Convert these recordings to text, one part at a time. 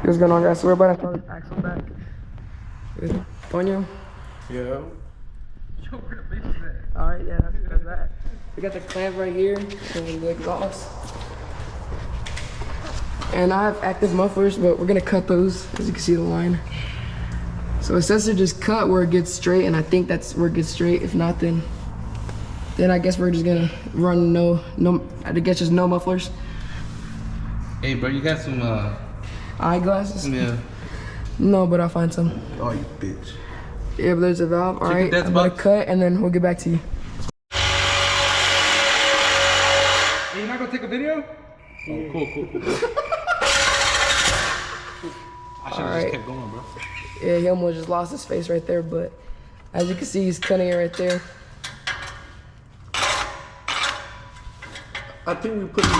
What's going on, guys? So we're about to start this axle back with Tonyo. Yeah. Yo, where the baby's at? Alright, yeah, that's that. We got the clamp right here and the exhaust. And I have active mufflers, but we're gonna cut those, as you can see the line. So it says to just cut where it gets straight, and I think that's where it gets straight. If not, then I guess we're just gonna run I guess just no mufflers. Hey, bro, you got some Eyeglasses? Yeah. No, but I'll find some. Oh, you bitch. Yeah, but there's a valve. All right, I'm gonna cut and then we'll get back to you. Hey, you're not gonna take a video? Oh, cool. I should have just kept going, bro. Yeah, he almost just lost his face right there, but as you can see, he's cutting it right there. I think we put it.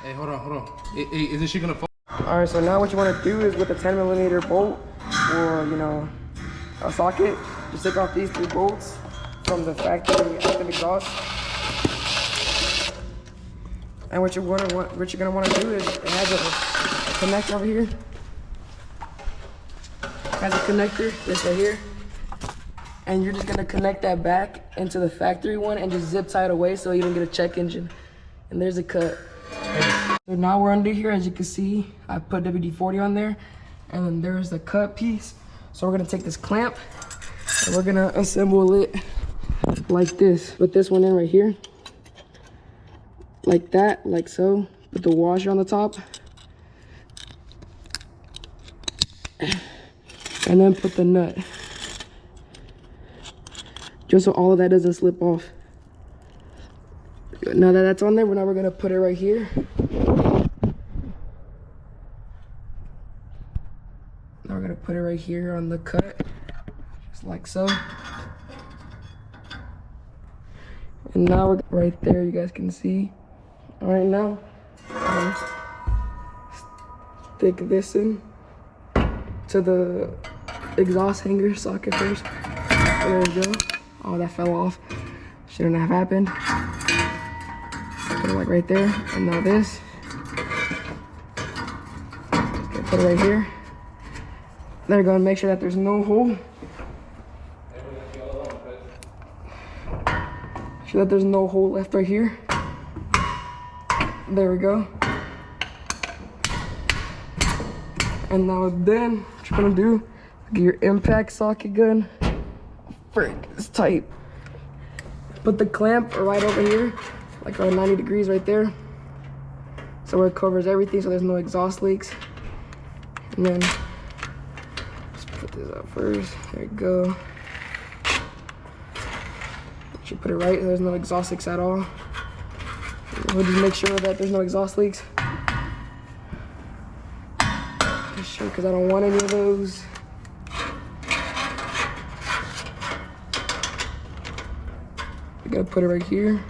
Hey, hold on. Hey, isn't she gonna fall? All right, so now what you want to do is with a 10mm bolt or, you know, a socket, just take off these 3 bolts from the factory active exhaust. And what you're gonna want to do is it has a connector over here. It has a connector, this right here. And you're just gonna connect that back into the factory one and just zip tie it away so you don't get a check engine. And there's a cut. So now we're under here, as you can see, I put WD-40 on there, and then there's the cut piece. So we're gonna take this clamp and we're gonna assemble it like this. Put this one in right here, like that, like so. Put the washer on the top, and then put the nut, just so all of that doesn't slip off. Now that that's on there, we're gonna put it right here. Now we're gonna put it right here on the cut, just like so. And now we're right there, you guys can see. All right, now stick this in to the exhaust hanger socket first. There we go. Oh, that fell off. Shouldn't have happened. Put it like right there, and now this. Just put it right here. There we go, and make sure that there's no hole. Make sure that there's no hole left right here. There we go. And now then, what you're gonna do, get your impact socket gun. Frick, it's tight. Put the clamp right over here, like around 90 degrees right there. So where it covers everything so there's no exhaust leaks. And then just put this up first. There you go. Should put it right so there's no exhaust leaks at all. We'll just make sure that there's no exhaust leaks. Just sure, because I don't want any of those. We're gonna put it right here.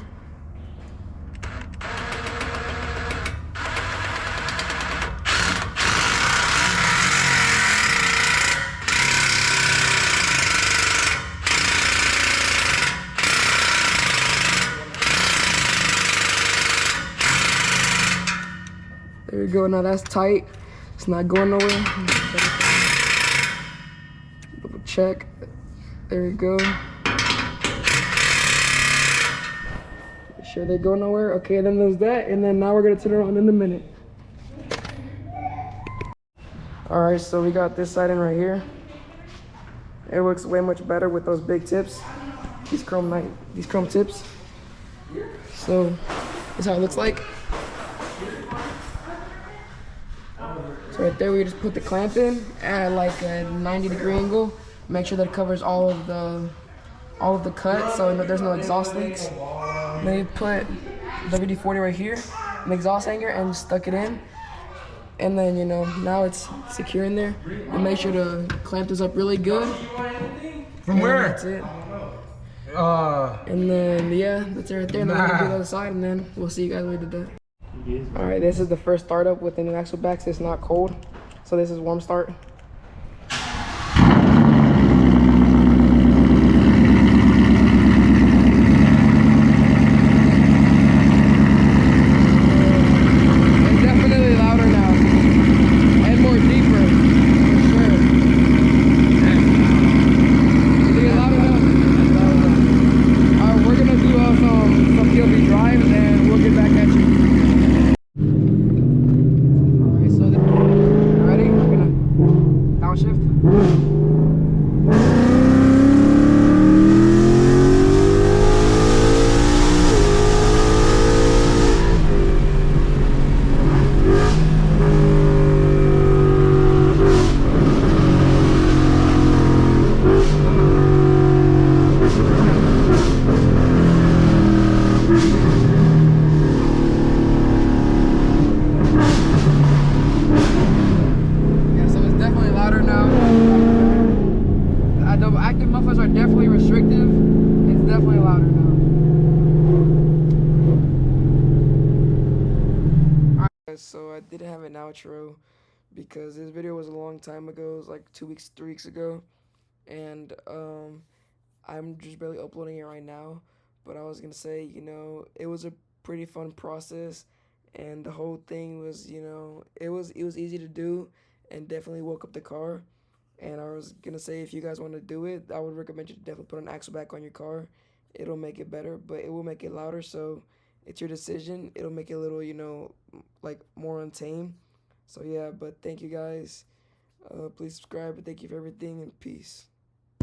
There we go, now that's tight. It's not going nowhere. Double check. There we go. Make sure they go nowhere. Okay, then there's that, and then now we're gonna turn it on in a minute. All right, so we got this side in right here. It looks way much better with those big tips. These chrome tips. So this is how it looks like. So right there, we just put the clamp in at like a 90-degree angle. Make sure that it covers all of the cut, so there's no exhaust leaks. Then you put WD-40 right here, an exhaust hanger, and stuck it in. And then, you know, now it's secure in there. And make sure to clamp this up really good. From where? That's it. And then, yeah, that's it right there. And then we're gonna do the other side, and then we'll see you guys when we do that. All right, this is the first startup with the new axle backs. It's not cold, so this is warm start. didn't have an outro because this video was a long time ago. It was like 2 weeks, 3 weeks ago, and I'm just barely uploading it right now. But I was gonna say, it was a pretty fun process, and the whole thing was, it was easy to do, and definitely woke up the car. And I was gonna say, if you guys want to do it, I would recommend you to definitely put an axle back on your car. It'll make it better, but it will make it louder. So it's your decision. It'll make it a little, like more untamed. So yeah, but thank you guys. Please subscribe, and thank you for everything, and peace.